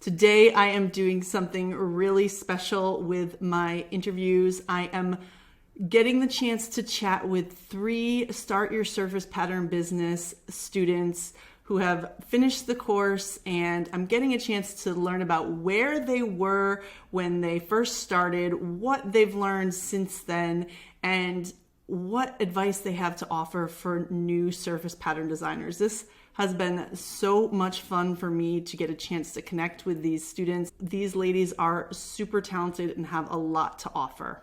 Today, I am doing something really special with my interviews. I am getting the chance to chat with three Start Your Surface Pattern Business students who have finished the course, and I'm getting a chance to learn about where they were when they first started, what they've learned since then, and what advice they have to offer for new surface pattern designers. This has been so much fun for me to get a chance to connect with these students. These ladies are super talented and have a lot to offer.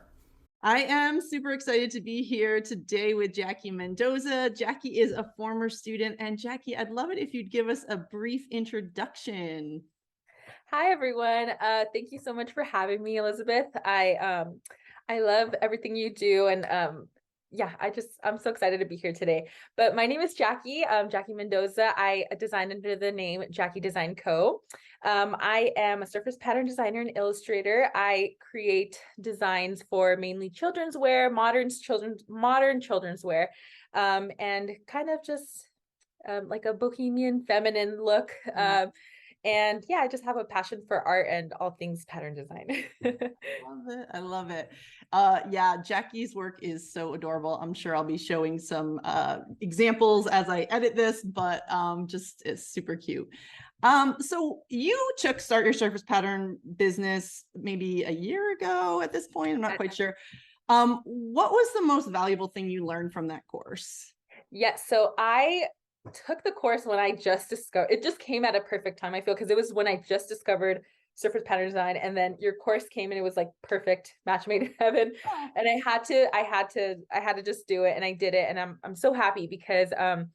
I am super excited to be here today with Jackie Mendoza. Jackie is a former student, and Jackie, I'd love it if you'd give us a brief introduction. Hi everyone. Thank you so much for having me, Elizabeth. I love everything you do, and I'm so excited to be here today. But my name is Jackie, Jackie Mendoza. I design under the name Jackie Design Co. I am a surface pattern designer and illustrator. I create designs for mainly children's wear, modern children's wear, and kind of just like a bohemian feminine look. And yeah, I just have a passion for art and all things pattern design. Love it. I love it. Yeah, Jackie's work is so adorable. I'm sure I'll be showing some examples as I edit this, but just it's super cute. So you took Start Your Surface Pattern Business maybe a year ago at this point. I'm not quite sure. What was the most valuable thing you learned from that course? Yes, so I took the course when I just discovered it. Just came at a perfect time, I feel, because it was when I just discovered surface pattern design, and then your course came and it was like perfect match made in heaven. And I had to just do it, and I did it, and I'm so happy because I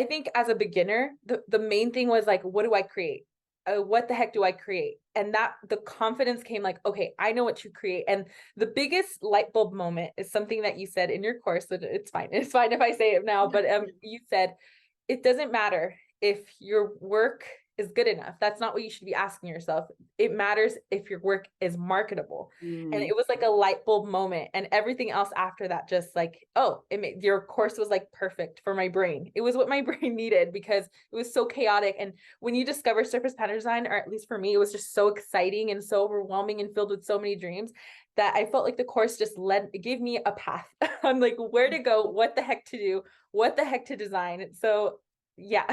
think as a beginner, the main thing was like, what do I create? What the heck do I create? And that the confidence came like, okay, I know what to create. And the biggest light bulb moment is something that you said in your course. That it's fine. It's fine if I say it now, but you said it doesn't matter if your work is good enough. That's not what you should be asking yourself. It matters if your work is marketable. And it was like a light bulb moment. And everything else after that, just like, oh, your course was like perfect for my brain. It was what my brain needed because it was so chaotic. And when you discover surface pattern design, or at least for me, it was just so exciting and so overwhelming and filled with so many dreams that I felt like the course just gave me a path on like where to go, what the heck to do, what the heck to design. So yeah.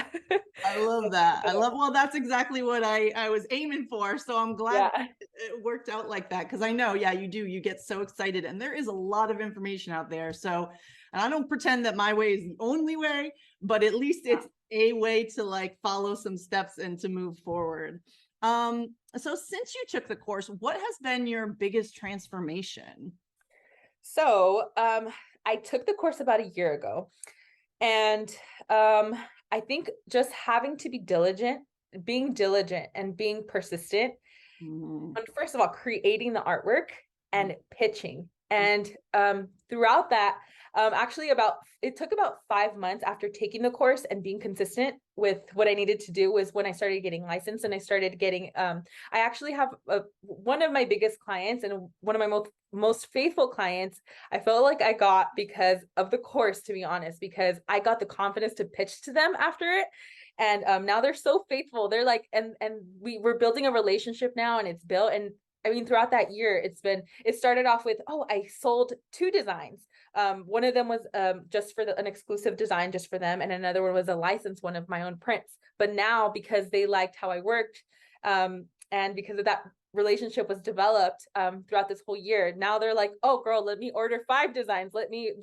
I love that. Well, that's exactly what I was aiming for. So I'm glad Yeah. it worked out like that. Cause I know, yeah, you get so excited, and there is a lot of information out there. So, and I don't pretend that my way is the only way, but at least it's a way to like follow some steps and to move forward. So since you took the course, what has been your biggest transformation? So I took the course about a year ago, and I think just having to be being diligent and being persistent Mm-hmm. on, first of all, creating the artwork and pitching. And throughout that, it took about 5 months after taking the course and being consistent with what I needed to do was when I started getting licensed, and I started getting, I actually have one of my biggest clients and one of my most faithful clients. I felt like I got because of the course, to be honest, because I got the confidence to pitch to them after it. And now they're so faithful. They're like, and we're building a relationship now, and it's built. And I mean, throughout that year, it started off with, oh, I sold 2 designs. One of them was just for an exclusive design just for them, and another one was a licensed one of my own prints. But now, because they liked how I worked, and because of that relationship was developed throughout this whole year, now they're like, oh girl, let me order 5 designs. Let me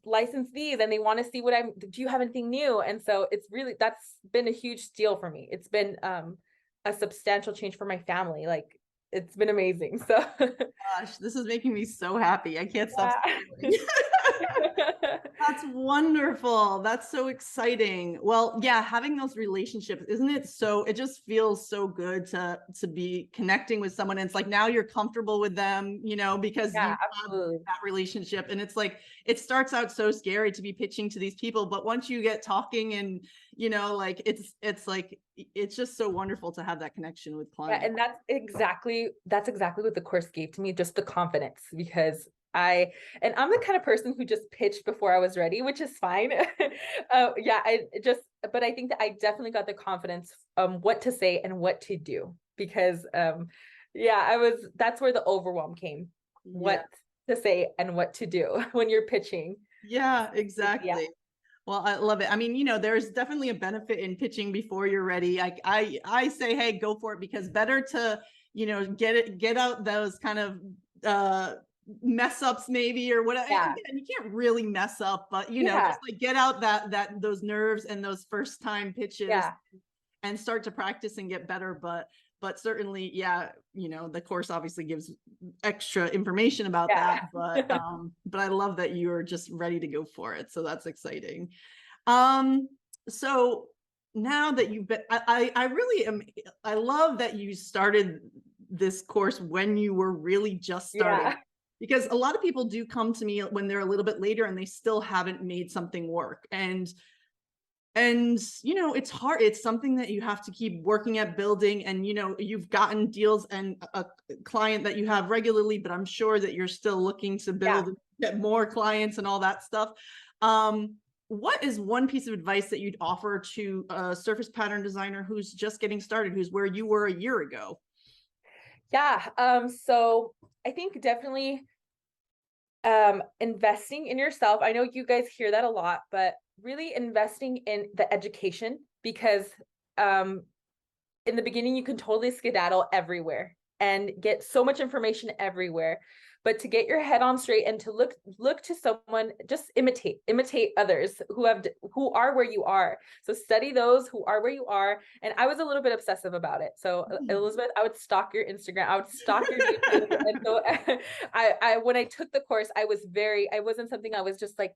license these, and they want to see do you have anything new? And so that's been a huge deal for me. It's been a substantial change for my family. Like, it's been amazing. So Gosh, this is making me so happy. I can't stop yeah. smiling. That's wonderful. That's so exciting. Well, yeah, having those relationships, isn't it? So it just feels so good to be connecting with someone. And it's like now you're comfortable with them, because you Yeah, have absolutely. that relationship. And it's like it starts out so scary to be pitching to these people, but once you get talking and like it's like it's just so wonderful to have that connection with Yeah, clients. and that's exactly what the course gave to me, just the confidence, because And I'm the kind of person who just pitched before I was ready, which is fine. Yeah, but I think that I definitely got the confidence what to say and what to do, because yeah, that's where the overwhelm came. Yeah. What to say and what to do when you're pitching. Yeah, Yeah. exactly. Well, I love it. I mean, there's definitely a benefit in pitching before you're ready. I say, hey, go for it, because better to, get out those kind of mess ups maybe, or whatever. Yeah. Again, you can't really mess up, but Yeah. just like get out those nerves and those first time pitches, Yeah. and start to practice and get better. But certainly, yeah, the course obviously gives extra information about Yeah. that, but I love that you're just ready to go for it. So that's exciting. Um, so now that you've been, I really am, I love that you started this course when you were really just starting, Yeah. because a lot of people do come to me when they're a little bit later and they still haven't made something work. And it's hard. It's something that you have to keep working at building. And you've gotten deals and a client that you have regularly, but I'm sure that you're still looking to build and get more clients and all that stuff. What is one piece of advice that you'd offer to a surface pattern designer who's just getting started, who's where you were a year ago? Yeah. So I think definitely investing in yourself. I know you guys hear that a lot, but really investing in the education, because um in the beginning you can totally skedaddle everywhere and get so much information everywhere, but to get your head on straight and to look to someone, just imitate others who are where you are. So study those who are where you are. And I was a little bit obsessive about it. So Elizabeth, I would stalk your Instagram, I would stalk your YouTube. And so I when I took the course, I wasn't something I was just like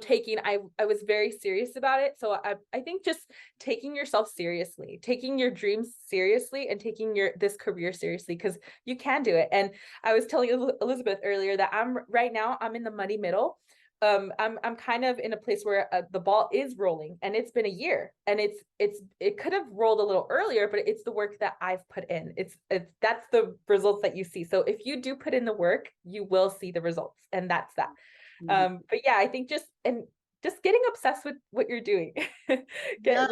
taking. I was very serious about it. So I think just taking yourself seriously, taking your dreams seriously, and taking this career seriously, because you can do it. And I was telling Elizabeth earlier that I'm in the muddy middle. I'm kind of in a place where the ball is rolling, and it's been a year, and it could have rolled a little earlier, but it's the work that I've put in. That's the results that you see. So if you do put in the work, you will see the results, and that's that. But yeah, I think just getting obsessed with what you're doing. Yeah.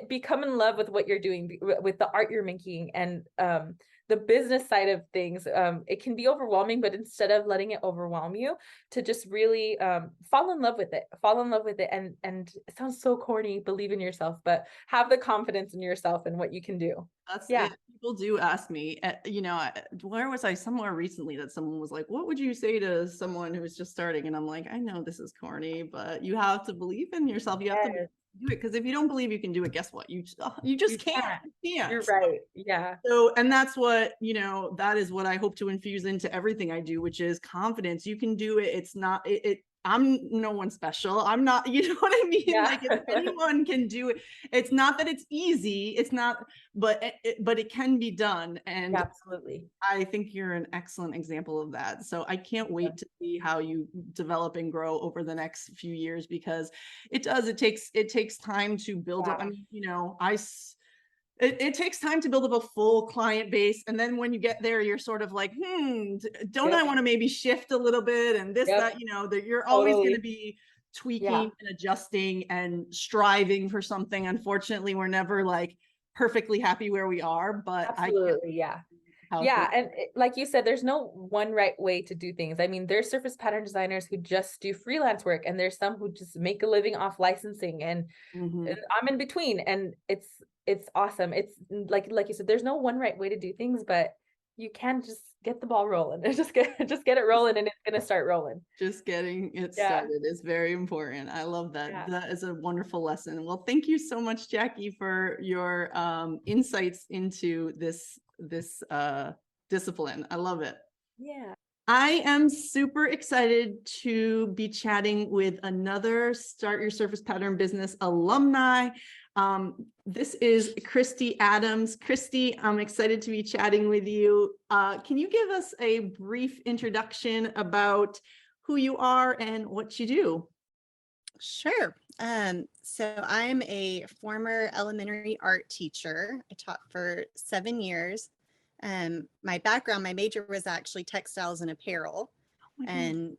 Become in love with what you're doing, with the art you're making, and the business side of things. It can be overwhelming, but instead of letting it overwhelm you, to just really fall in love with it. And it sounds so corny, believe in yourself, but have the confidence in yourself and what you can do. That's Yeah. it. People do ask me, where was I? Somewhere recently that someone was like, what would you say to someone who's just starting? And I'm like, I know this is corny, but you have to believe in yourself. You have to do it, because if you don't believe you can do it, guess what? You just can't. You can't. You're right. Yeah. So, and that's what, that is what I hope to infuse into everything I do, which is confidence. You can do it. It's not, I'm no one special. I'm not, you know what I mean? Yeah. Like, if anyone can do it, it's not that it's easy. It's not, but it can be done. And Yeah, absolutely. I think you're an excellent example of that. So I can't wait to see how you develop and grow over the next few years, because it takes time to build up. I mean, it takes time to build up a full client base. And then when you get there, you're sort of like, don't I want to maybe shift a little bit, and this, that, that you're always going to be tweaking and adjusting and striving for something. Unfortunately, we're never like perfectly happy where we are, but absolutely. Yeah. And like you said, there's no one right way to do things. I mean, there's surface pattern designers who just do freelance work, and there's some who just make a living off licensing, and I'm in between, and it's awesome. It's like you said, there's no one right way to do things, but you can just get the ball rolling and just get it rolling, and it's gonna start rolling. Just getting it started is very important. I love that. That is a wonderful lesson. Well, thank you so much, Jackie, for your insights into this discipline. I love it. Yeah. I am super excited to be chatting with another Start Your Surface Pattern Business alumni. This is Christie Adams. Christie, I'm excited to be chatting with you. Can you give us a brief introduction about who you are and what you do? Sure. So I'm a former elementary art teacher. I taught for 7 years. My background, my major was actually textiles and apparel. my God. and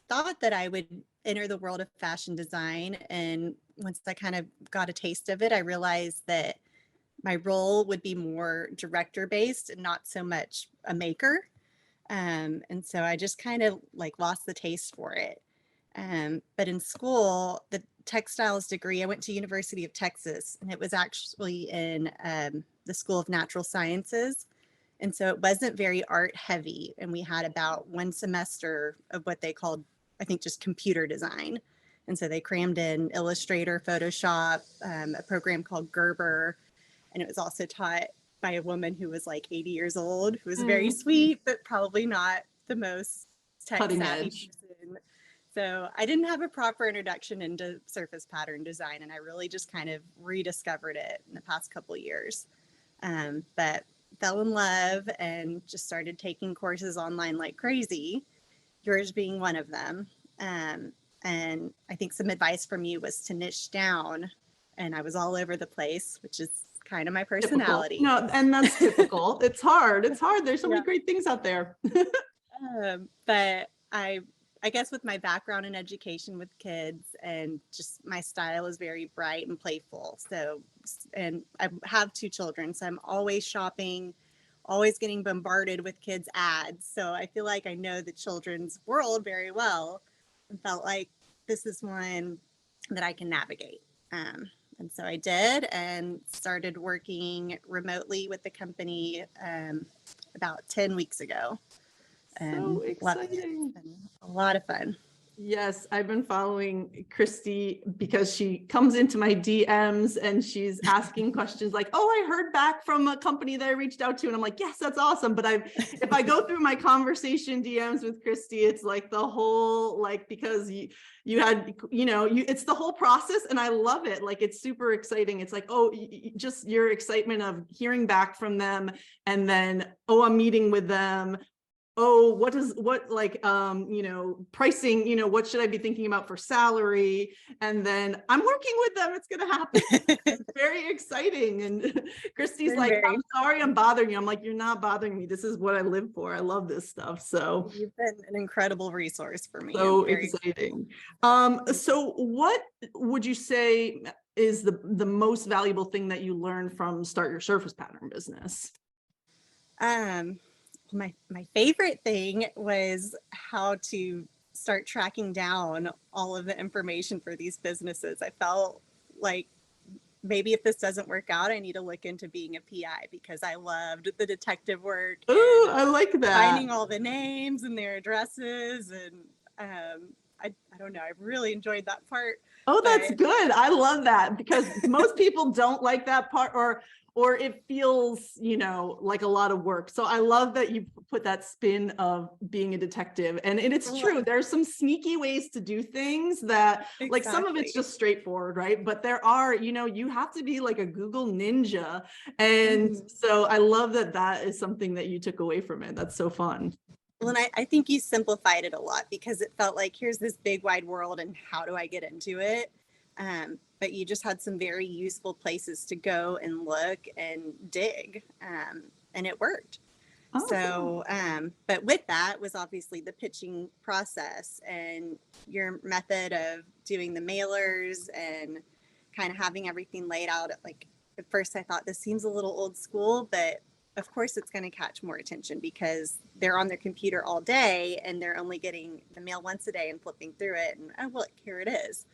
thought that I would enter the world of fashion design. And once I kind of got a taste of it, I realized that my role would be more director based and not so much a maker. And so I just kind of like lost the taste for it. But in school, the textiles degree, I went to University of Texas, and it was actually in the School of Natural Sciences. And so it wasn't very art heavy. And we had about one semester of what they called, I think, just computer design. And so they crammed in Illustrator, Photoshop, a program called Gerber. And it was also taught by a woman who was like 80 years old, who was very sweet, but probably not the most tech Cutting savvy edge. person. So I didn't have a proper introduction into surface pattern design, and I really just kind of rediscovered it in the past couple of years. But fell in love and just started taking courses online like crazy, yours being one of them. And I think some advice from you was to niche down, and I was all over the place, which is kind of my personality. Typical. No, and that's typical. It's hard. It's hard. There's so many Yeah. great things out there. But I guess with my background in education with kids, and just my style is very bright and playful. So, and I have 2 children, so I'm always shopping, always getting bombarded with kids' ads. So I feel like I know the children's world very well, and felt like this is one that I can navigate. And so I did, and started working remotely with the company about 10 weeks ago. So Loving it. exciting. It's been a lot of fun. Yes, I've been following Christie because she comes into my DMs and she's asking questions like, "Oh, I heard back from a company that I reached out to," and I'm like, "Yes, that's awesome." But if I go through my conversation DMs with Christie, it's like the whole, like, because you had, it's the whole process, and I love it. Like, it's super exciting. It's like, oh, just your excitement of hearing back from them, and then, oh, I'm meeting with them. Oh, pricing, what should I be thinking about for salary? And then I'm working with them. It's going to happen. It's very exciting. And Christie's like, "I'm sorry I'm bothering you." I'm like, "You're not bothering me. This is what I live for. I love this stuff." So You've been an incredible resource for me. so exciting. So what would you say is the most valuable thing that you learned from Start Your Surface Pattern business? My favorite thing was how to start tracking down all of the information for these businesses. I felt like maybe if this doesn't work out, I need to look into being a PI, because I loved the detective work. Ooh, I like that. Finding all the names and their addresses, and I don't know, I really enjoyed that part. Oh, that's good. I love that, because most people don't like that part, or it feels, like a lot of work. So I love that you put that spin of being a detective. And it's true. There's some sneaky ways to do things that, like, some of it's just straightforward, right? But there are, you have to be like a Google ninja. And so I love that is something that you took away from it. That's so fun. Well, and I think you simplified it a lot, because it felt like, here's this big wide world, and how do I get into it? But you just had some very useful places to go and look and dig, and it worked. Awesome. So, but with that was obviously the pitching process, and your method of doing the mailers and kind of having everything laid out. Like, at first I thought, this seems a little old school, but of course it's going to catch more attention, because they're on their computer all day and they're only getting the mail once a day and flipping through it, and oh, look, here it is.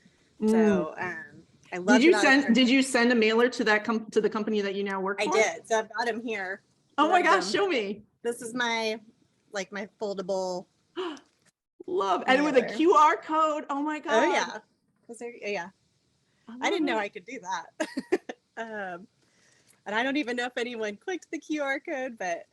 So I love. Did you send a mailer to to the company that you now work for? I did. So I've got them here. Oh my gosh, show me. This is my foldable. Love, and with a QR code. Oh my god. Oh yeah. Yeah. I didn't know I could do that. And I don't even know if anyone clicked the QR code, but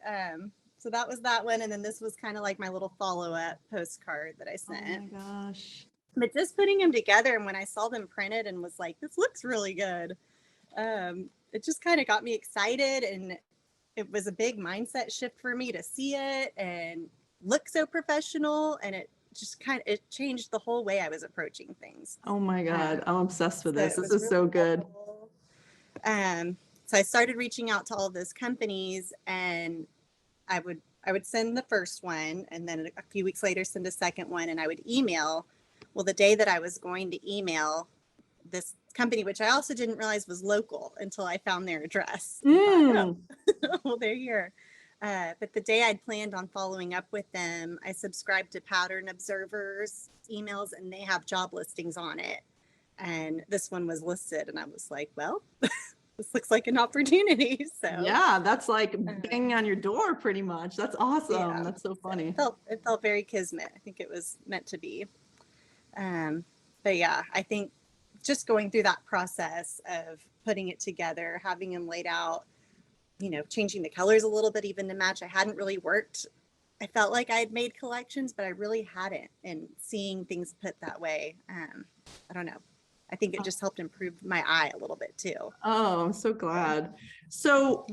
so that was that one. And then this was kind of like my little follow-up postcard that I sent. Oh my gosh. But just putting them together, and when I saw them printed and was like, this looks really good, it just kind of got me excited. And it was a big mindset shift for me to see it and look so professional. And it just it changed the whole way I was approaching things. Oh my God. I'm obsessed with this. This is so good. So I started reaching out to all of those companies, and I would I would send the first one, and then a few weeks later send a second one, and I would email. Well, the day that I was going to email this company, which I also didn't realize was local until I found their address. I thought, oh, well, they're here. But the day I'd planned on following up with them, I subscribed to Pattern Observer's emails, and they have job listings on it. And this one was listed, and I was like, well, this looks like an opportunity. So Yeah, that's like banging on your door pretty much. That's awesome. yeah, That's so funny. it felt very kismet. I think it was meant to be. But yeah, I think just going through that process of putting it together, having them laid out, changing the colors a little bit even to match. I hadn't really worked. I felt like I had made collections, but I really hadn't. And seeing things put that way, I don't know. I think it just helped improve my eye a little bit too. Oh, I'm so glad. So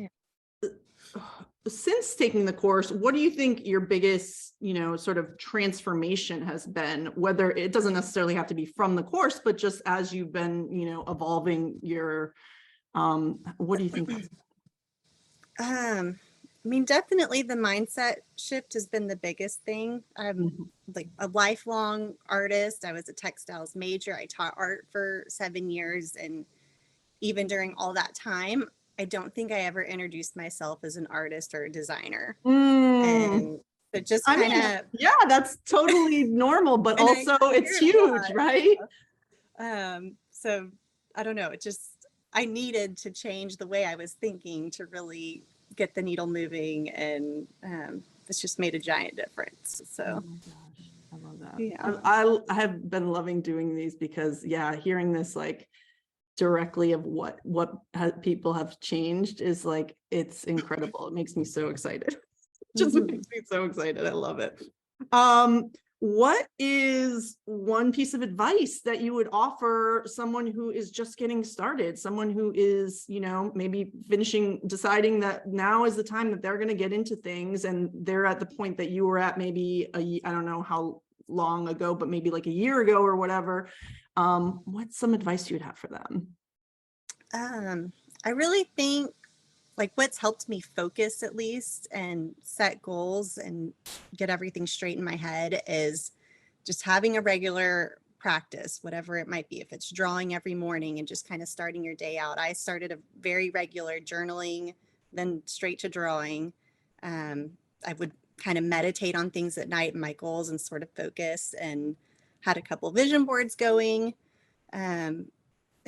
since taking the course, what do you think your biggest, sort of transformation has been? Whether it doesn't necessarily have to be from the course, but just as you've been, evolving your, what do you think? I mean, definitely the mindset shift has been the biggest thing. I'm like a lifelong artist. I was a textiles major. I taught art for 7 years. And even during all that time, I don't think I ever introduced myself as an artist or a designer. And but just kind of, yeah, that's totally normal, but also it's huge, right? So I don't know. I needed to change the way I was thinking to really get the needle moving, and it's just made a giant difference. So oh my gosh, I love that. Yeah. I have been loving doing these because hearing this like directly of what people have changed is like, it's incredible. It makes me so excited. Just makes me so excited. I love it. What is one piece of advice that you would offer someone who is just getting started, someone who is, maybe deciding that now is the time that they're going to get into things, and they're at the point that you were at maybe I don't know how long ago, but maybe like a year ago or whatever. What's some advice you'd have for them? I really think like what's helped me focus at least and set goals and get everything straight in my head is just having a regular practice, whatever it might be. If it's drawing every morning and just kind of starting your day out. I started a very regular journaling, then straight to drawing. I would kind of meditate on things at night and my goals and sort of focus, and had a couple vision boards going.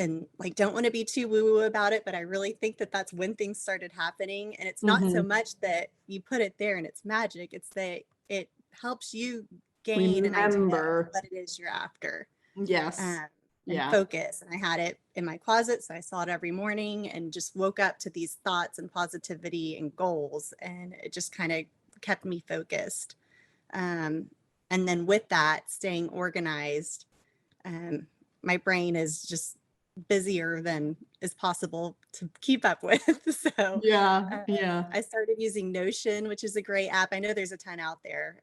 And like, don't want to be too woo-woo about it, but I really think that that's when things started happening. And it's not so much that you put it there and it's magic. It's that it helps you gain an idea of what it is you're after. Yes. And focus. And I had it in my closet, so I saw it every morning and just woke up to these thoughts and positivity and goals. And it just kind of kept me focused. And then with that, staying organized, my brain is just busier than is possible to keep up with. So I started using Notion, which is a great app. I know there's a ton out there,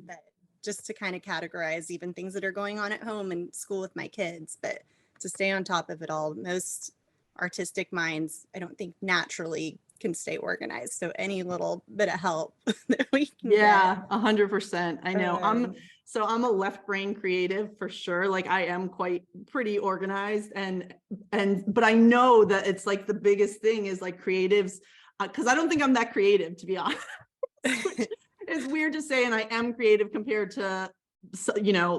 but just to kind of categorize even things that are going on at home and school with my kids, but to stay on top of it all. Most artistic minds, I don't think naturally can stay organized. So any little bit of help that we can get. 100%. I know. I'm a left brain creative for sure. Like I am pretty organized, but I know that it's like the biggest thing is like creatives, because I don't think I'm that creative, to be honest. It's weird to say, and I am creative compared to,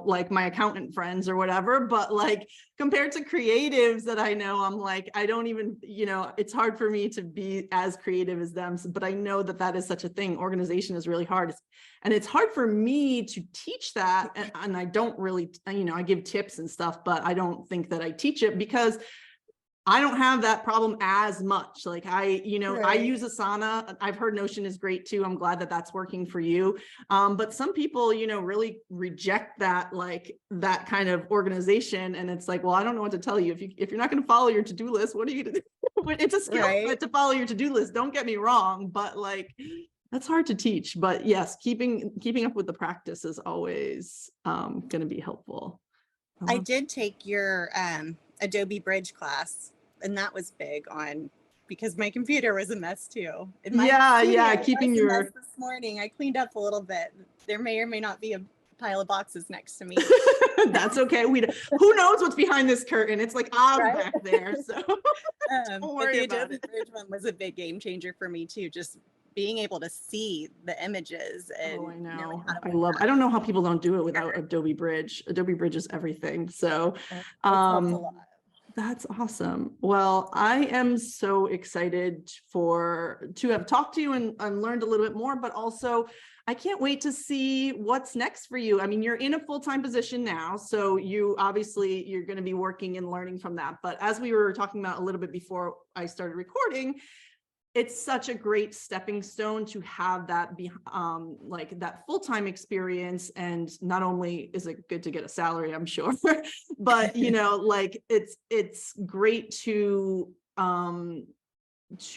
like my accountant friends or whatever, but like compared to creatives that I know, I'm like, I don't even, it's hard for me to be as creative as them. But I know that is such a thing. Organization is really hard. And it's hard for me to teach that. And I don't really, I give tips and stuff, but I don't think that I teach it because I don't have that problem as much. Like I use Asana. I've heard Notion is great too. I'm glad that that's working for you. But some people, really reject that, like that kind of organization. And it's like, well, I don't know what to tell you. If you're not going to follow your to-do list, what are you going to do? It's a skill set to follow your to-do list. Don't get me wrong, but like, that's hard to teach. But yes, keeping up with the practice is always going to be helpful. I did take your Adobe Bridge class, and that was big on because my computer was a mess too. Keeping was a your mess this morning. I cleaned up a little bit. There may or may not be a pile of boxes next to me. That's okay. Who knows what's behind this curtain? It's like Right? back there. So don't But worry the about Adobe it. Bridge one was a big game changer for me too. Just being able to see the images and Oh, I know. knowing how to I don't know how people don't do it without Adobe Bridge. Adobe Bridge is everything. So, It's helped a lot. that's awesome. Well, I am so excited to have talked to you and learned a little bit more, but also I can't wait to see what's next for you. I mean, you're in a full-time position now, so you're going to be working and learning from that. But as we were talking about a little bit before I started recording, it's such a great stepping stone to have that be like that full-time experience. And not only is it good to get a salary, I'm sure, but like it's great to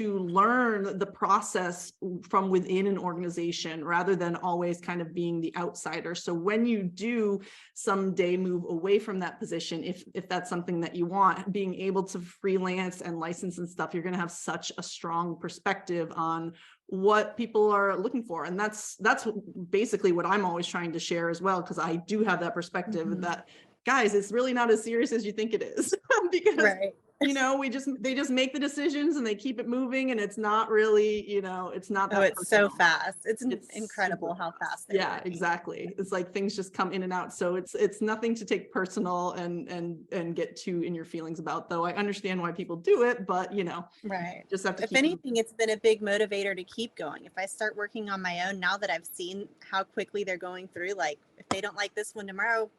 learn the process from within an organization rather than always kind of being the outsider. So when you do someday move away from that position, if that's something that you want, being able to freelance and license and stuff, you're going to have such a strong perspective on what people are looking for. And that's basically what I'm always trying to share as well, because I do have that perspective that, guys, it's really not as serious as you think it is. Because Right. they just make the decisions and they keep it moving, and it's not really, it's not that It's so personal. fast. It's It's incredible super how fast they're Yeah, working. exactly. It's like things just come in and out. So it's nothing to take personal and get too in your feelings about, though I understand why people do it, but Right. just have to If keep anything, it's been a big motivator to keep going. If I start working on my own, now that I've seen how quickly they're going through, like if they don't like this one tomorrow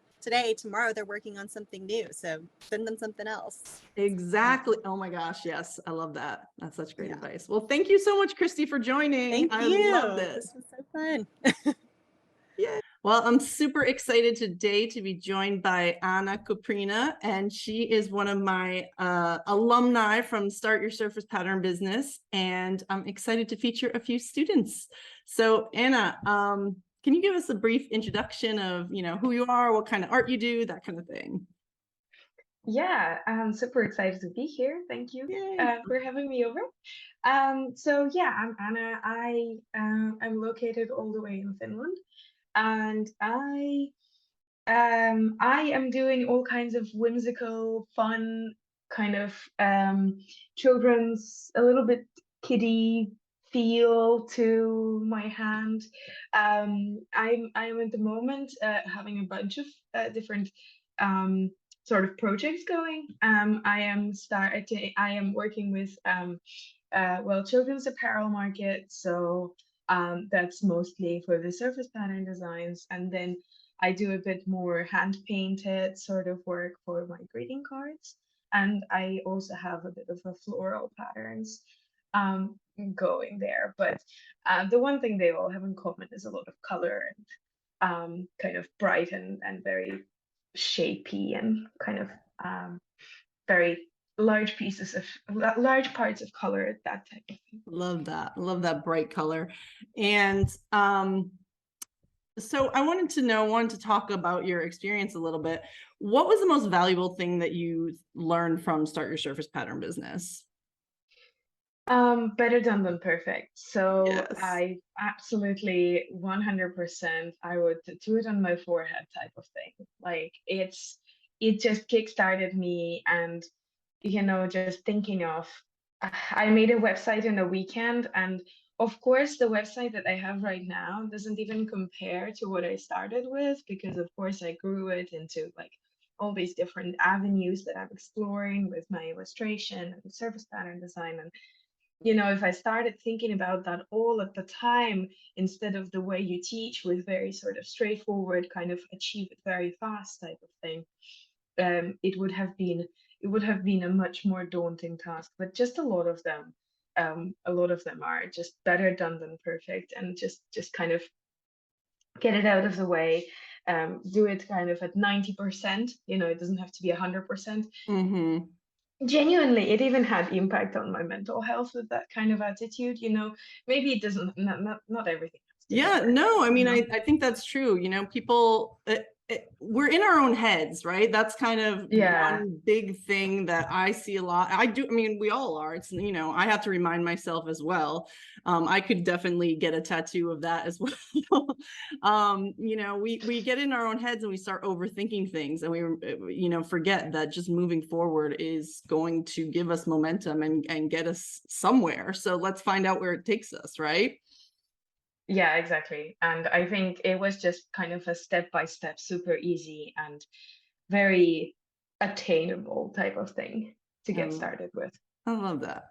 they're working on something new. So send them something else. Exactly. Oh my gosh. Yes. I love that. That's such great Yeah. advice. Well, thank you so much, Christy, for joining. Thank I you. loved it. This was so fun. Yeah. Well, I'm super excited today to be joined by Anna Kuprina, and she is one of my alumni from Start Your Surface Pattern Business, and I'm excited to feature a few students. So Anna, can you give us a brief introduction of, who you are, what kind of art you do, that kind of thing? Yeah, I'm super excited to be here. Thank you for having me over. So yeah, I'm Anna. I'm located all the way in Finland, and I am doing all kinds of whimsical, fun kind of children's, a little bit kiddie feel to my hand. I'm at the moment having a bunch of different sort of projects going. I am working with children's apparel market, so that's mostly for the surface pattern designs, and then I do a bit more hand painted sort of work for my greeting cards, and I also have a bit of a floral patterns going there. But the one thing they all have in common is a lot of color and kind of bright and very shapy and kind of very large parts of color, that type of thing. Love that bright color. And so I wanted to talk about your experience a little bit. What was the most valuable thing that you learned from Start Your Surface Pattern Business? Better done than perfect. So Yes. I absolutely 100%, I would do it on my forehead type of thing. Like it just kickstarted me, and just thinking of, I made a website in a weekend, and of course the website that I have right now doesn't even compare to what I started with, because of course I grew it into like all these different avenues that I'm exploring with my illustration and surface pattern design. And if I started thinking about that all at the time, instead of the way you teach with very sort of straightforward kind of achieve it very fast type of thing, it would have been a much more daunting task. But just a lot of them are just better done than perfect, and just kind of get it out of the way. Do it kind of at 90%. It doesn't have to be 100%. Mm-hmm. Genuinely, it even had impact on my mental health with that kind of attitude. Maybe it doesn't, not everything has to Yeah, go no, I right, mean, I think that's true. People, we're in our own heads, right? That's kind of Yeah. one big thing that I see a lot. I mean, we all are. It's, you know, I have to remind myself as well. I could definitely get a tattoo of that as well. You know, we get in our own heads and we start overthinking things, and we, you know, forget that just moving forward is going to give us momentum and get us somewhere. So let's find out where it takes us, right? Yeah, exactly. And I think it was just kind of a step-by-step, super easy and very attainable type of thing to get started with. I love that.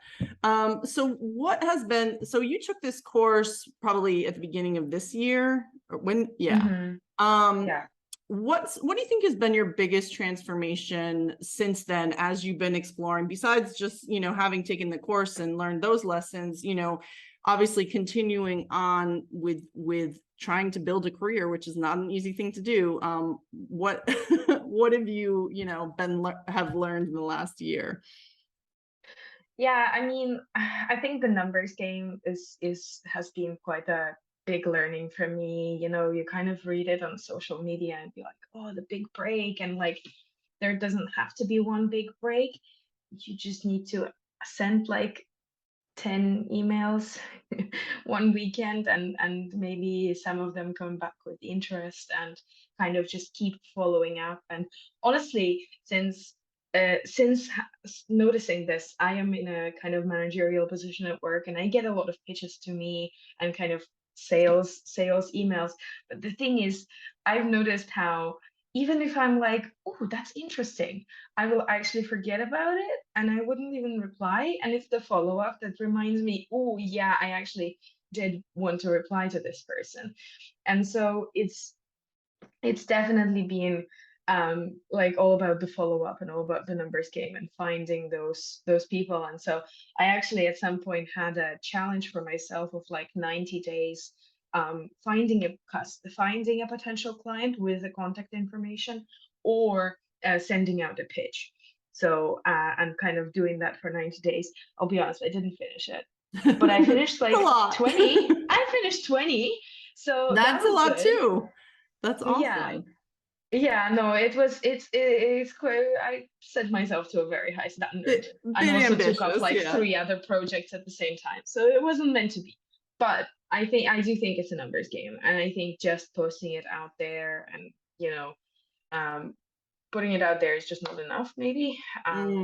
So what has been, so you took this course probably at the beginning of this year, or when, yeah. Yeah. What do you think has been your biggest transformation since then, as you've been exploring, besides just, you know, having taken the course and learned those lessons, you know, obviously continuing on with trying to build a career, which is not an easy thing to do. What what have you, you know, have learned in the last year? Yeah, I mean, I think the numbers game has been quite a big learning for me. You know, you kind of read it on social media and be like, oh, the big break, and like there doesn't have to be one big break. You just need to send like 10 emails one weekend, and maybe some of them come back with interest, and kind of just keep following up. And honestly, since noticing this, I am in a kind of managerial position at work, and I get a lot of pitches to me and kind of sales emails. But the thing is, I've noticed how even if I'm like, oh, that's interesting, I will actually forget about it and I wouldn't even reply. And if the follow-up that reminds me, oh yeah, I actually did want to reply to this person. And so it's definitely been like all about the follow-up and all about the numbers game and finding those people. And so I actually at some point had a challenge for myself of like 90 days finding a potential client with the contact information, or sending out a pitch. So I'm kind of doing that for 90 days. I'll be honest, I didn't finish it, but I finished like A lot. 20. I finished 20, so that That's a was lot good. too. That's Yeah. awesome. Yeah, no, it's quite, I set myself to a very high standard, and Bit also took up ambitious, like yeah. 3 other projects at the same time. So it wasn't meant to be. But I do think it's a numbers game, and I think just posting it out there and, you know, um putting it out there is just not enough, maybe,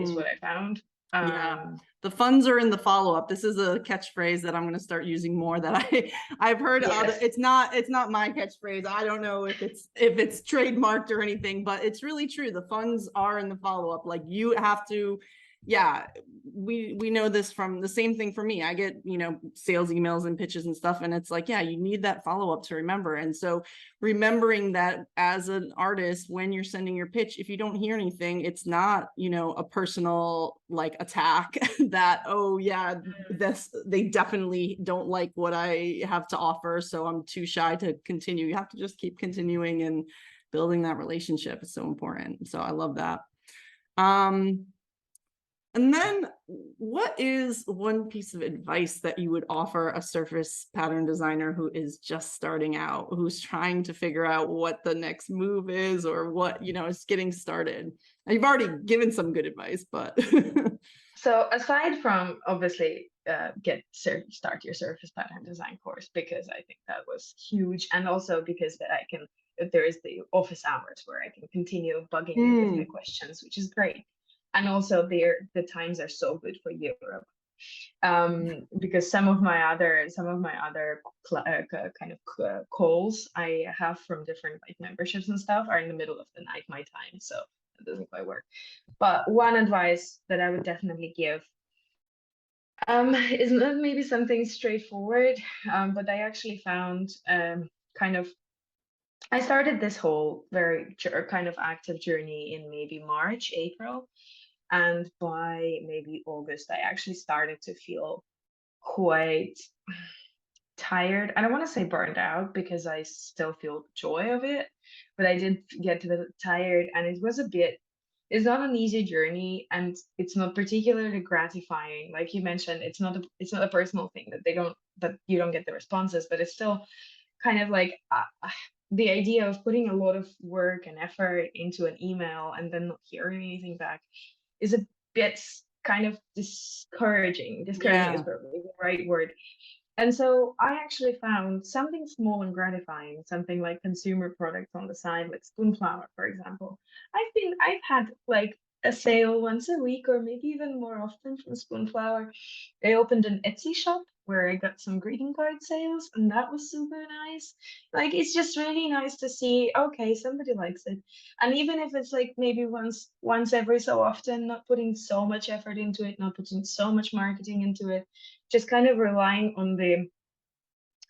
is what I found. Yeah, the funds are in the follow-up. This is a catchphrase that I'm going to start using more, that I've heard other, Yes. it's not my catchphrase. I don't know if it's trademarked or anything, but it's really true. The funds are in the follow-up. Like you have to, yeah, we know this from the same thing for me. I get, you know, sales emails and pitches and stuff, and it's like, yeah, you need that follow-up to remember. And so remembering that as an artist, when you're sending your pitch, if you don't hear anything, it's not, you know, a personal like attack that, oh yeah, they definitely don't like what I have to offer, so I'm too shy to continue. You have to just keep continuing and building that relationship. Is so important. So I love that. And then what is one piece of advice that you would offer a surface pattern designer who is just starting out, who's trying to figure out what the next move is, or what, you know, is getting started? You've already given some good advice, but So aside from obviously start your surface pattern design course, because I think that was huge, and also because there is the office hours where I can continue bugging you with my questions, which is great. And also the times are so good for Europe, because some of my other calls I have from different like memberships and stuff are in the middle of the night my time, so it doesn't quite work. But one advice that I would definitely give is not maybe something straightforward, but I actually found kind of I started this whole very kind of active journey in maybe March, April, and by maybe August, I actually started to feel quite tired. I don't want to say burned out because I still feel the joy of it, but I did get to the tired, and it's not an easy journey, and it's not particularly gratifying. Like you mentioned, it's not a personal thing that you don't get the responses, but it's still kind of like the idea of putting a lot of work and effort into an email and then not hearing anything back is a bit kind of discouraging. Discouraging is Yeah. probably the right word. And so I actually found something small and gratifying, something like consumer products on the side, like Spoonflower, for example. I've had like a sale once a week or maybe even more often from Spoonflower. They opened an Etsy shop where I got some greeting card sales, and that was super nice. Like it's just really nice to see, okay, somebody likes it. And even if it's like maybe once every so often, not putting so much effort into it, not putting so much marketing into it, just kind of relying on the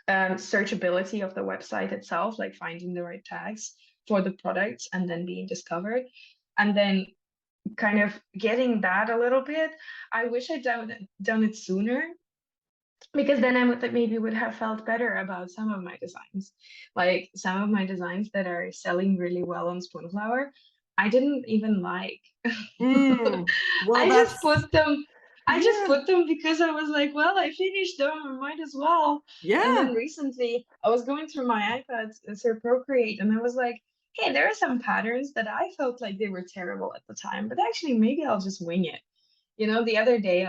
searchability of the website itself, like finding the right tags for the products and then being discovered. And then kind of getting that a little bit. I wish I'd done it sooner, because then I would have felt better about some of my designs. Like some of my designs that are selling really well on Spoonflower, I didn't even like. Well, I just that's, put them. I just yeah. put them because I was like, well, I finished them, I might as well. And then Yeah. recently, I was going through my iPad through Procreate, and I was like, hey, there are some patterns that I felt like they were terrible at the time, but actually, maybe I'll just wing it. The other day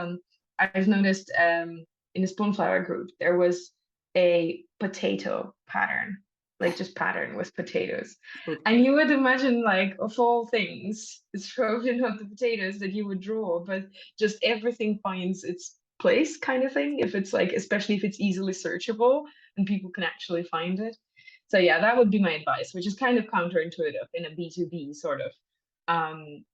I've noticed in the Spoonflower group there was a potato pattern, like just pattern with potatoes. Okay. And you would imagine like of all things, it's probably not the potatoes that you would draw, but just everything finds its place kind of thing. If it's like, especially if it's easily searchable and people can actually find it. So yeah, that would be my advice, which is kind of counterintuitive in a B2B sort of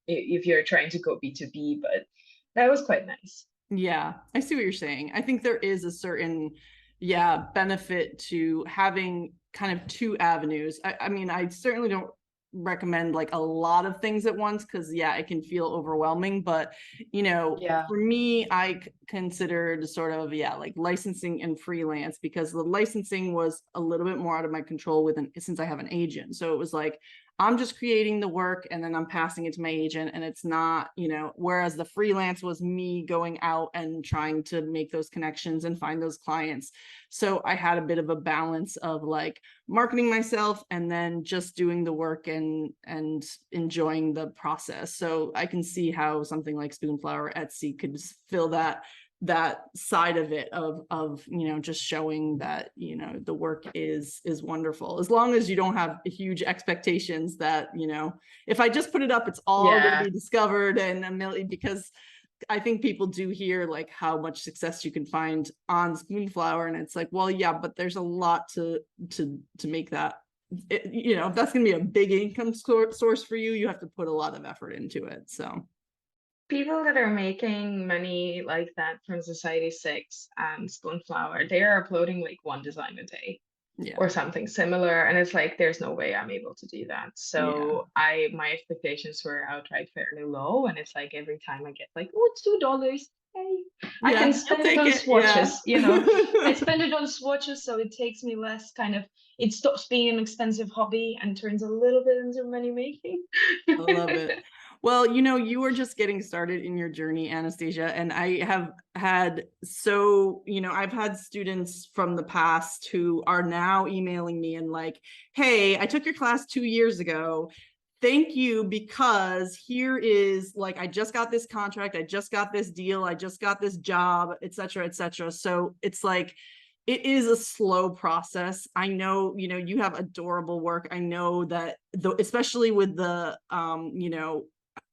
if you're trying to go B2B, but that was quite nice. Yeah, I see what you're saying. I think there is a certain, benefit to having kind of two avenues. I mean, I certainly don't recommend like a lot of things at once because, it can feel overwhelming. But, Yeah. for me, I considered sort of, like licensing and freelance because the licensing was a little bit more out of my control since I have an agent. So it was like, I'm just creating the work and then I'm passing it to my agent, and it's not, whereas the freelance was me going out and trying to make those connections and find those clients. So I had a bit of a balance of like marketing myself and then just doing the work and enjoying the process. So I can see how something like Spoonflower, Etsy could fill that side of it of just showing that the work is wonderful, as long as you don't have huge expectations that if I just put it up it's all going to Yeah. be discovered and a million, because I think people do hear like how much success you can find on Spoonflower, and it's like, well, yeah, but there's a lot to make that if that's going to be a big income source for you, you have to put a lot of effort into it. So People that are making money like that from Society6 and Spoonflower, they are uploading like one design a day yeah, or something similar. And it's like, there's no way I'm able to do that. yeah, So my expectations were outright fairly low. And it's like every time I get like, oh, $2. Hey, I can you'll spend it take on it. Yeah. swatches, I spend it on swatches, so it takes me less kind of, it stops being an expensive hobby and turns a little bit into money making. I love it. Well, you were just getting started in your journey, Anastasia, and I have had I've had students from the past who are now emailing me and like, hey, I took your class 2 years ago. Thank you, because here is like, I just got this contract, I just got this deal, I just got this job, et cetera, et cetera. So it's like, it is a slow process. I know, you have adorable work. I know that especially with the,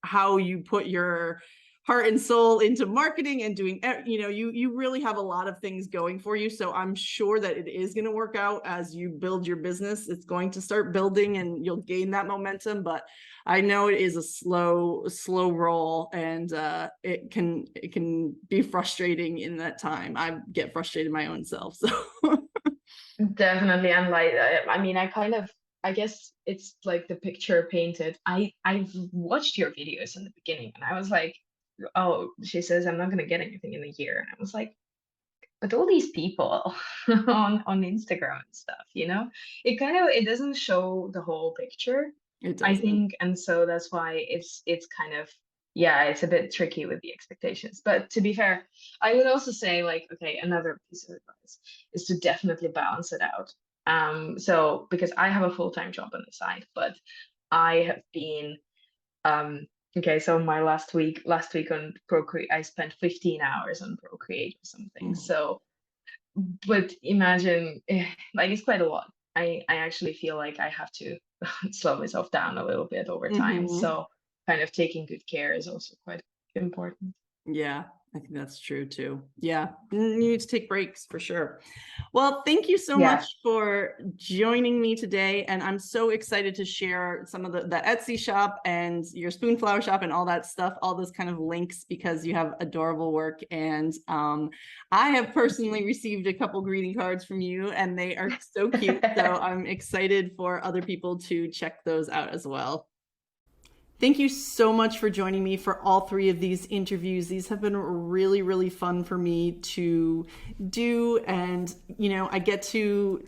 how you put your heart and soul into marketing and doing, you really have a lot of things going for you. So I'm sure that it is going to work out as you build your business. It's going to start building and you'll gain that momentum, but I know it is a slow roll, and it can be frustrating in that time. I get frustrated my own self. So Definitely. And like, I mean, I guess it's like the picture painted. I've watched your videos in the beginning and I was like, oh, she says I'm not gonna get anything in a year. And I was like, but all these people on Instagram and stuff, it doesn't show the whole picture, it I doesn't. think. And so that's why it's kind of, yeah, it's a bit tricky with the expectations. But to be fair, I would also say like, okay, another piece of advice is to definitely balance it out. So because I have a full-time job on the side, but I have been okay, so my last week on Procreate, I spent 15 hours on Procreate or something. So, but imagine, like it's quite a lot. I actually feel like I have to slow myself down a little bit over time. So kind of taking good care is also quite important. Yeah, I think that's true too. Yeah, you need to take breaks for sure. Well, thank you so Yeah. much for joining me today. And I'm so excited to share some of the Etsy shop and your Spoonflower shop and all that stuff, all those kind of links, because you have adorable work. And I have personally received a couple greeting cards from you, and they are so cute. So I'm excited for other people to check those out as well. Thank you so much for joining me for all three of these interviews. These have been really, really fun for me to do. And, you know, I get to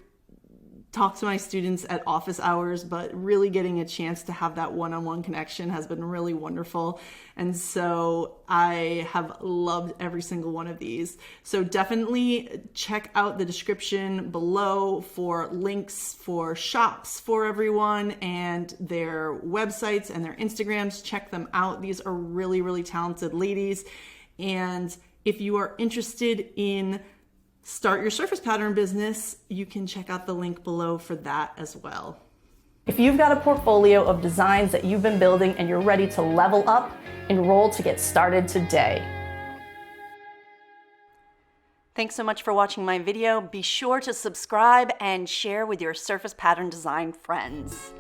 talk to my students at office hours, but really getting a chance to have that one-on-one connection has been really wonderful. And so I have loved every single one of these. So definitely check out the description below for links for shops for everyone and their websites and their Instagrams. Check them out. These are really, really talented ladies. And if you are interested in start your surface pattern business, you can check out the link below for that as well. If you've got a portfolio of designs that you've been building and you're ready to level up, enroll to get started today. Thanks so much for watching my video. Be sure to subscribe and share with your surface pattern design friends.